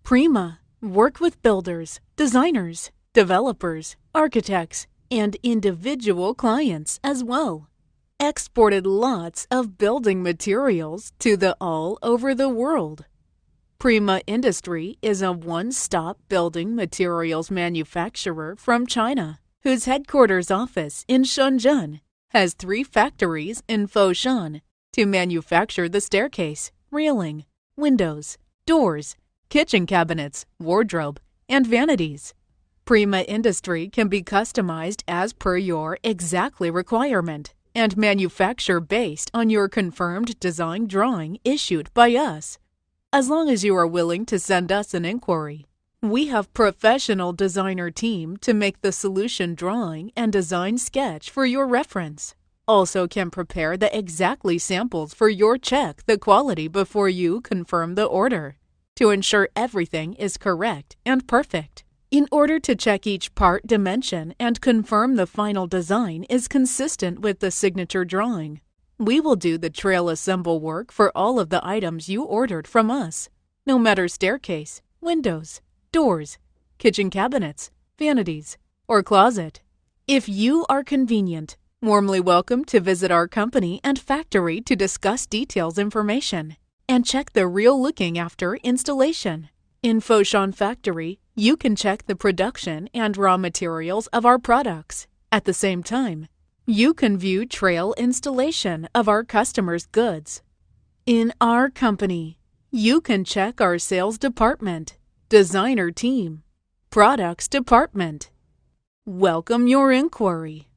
Prima. Work with builders, designers, developers, architects, and individual clients as well. Exported lots of building materials to the all over the world. Prima Industry is a one-stop building materials manufacturer from China, whose headquarters office in Shenzhen has 3 factories in Foshan to manufacture the staircase, railing, windows, doors, kitchen cabinets, wardrobe, and vanities. Prima Industry can be customized as per your exactly requirement and manufacture based on your confirmed design drawing issued by us, as long as you are willing to send us an inquiry. We have professional designer team to make the solution drawing and design sketch for your reference. Also can prepare the exactly samples for your check the quality before you confirm the order, to ensure everything is correct and perfect. In order to check each part dimension and confirm the final design is consistent with the signature drawing, we will do the trail assemble work for all of the items you ordered from us, no matter staircase, windows, doors, kitchen cabinets, vanities, or closet. If you are convenient, warmly welcome to visit our company and factory to discuss details information and check the real looking after installation. In Foshan Factory, you can check the production and raw materials of our products. At the same time, you can view trail installation of our customers' goods. In our company, you can check our sales department, designer team, products department. Welcome your inquiry.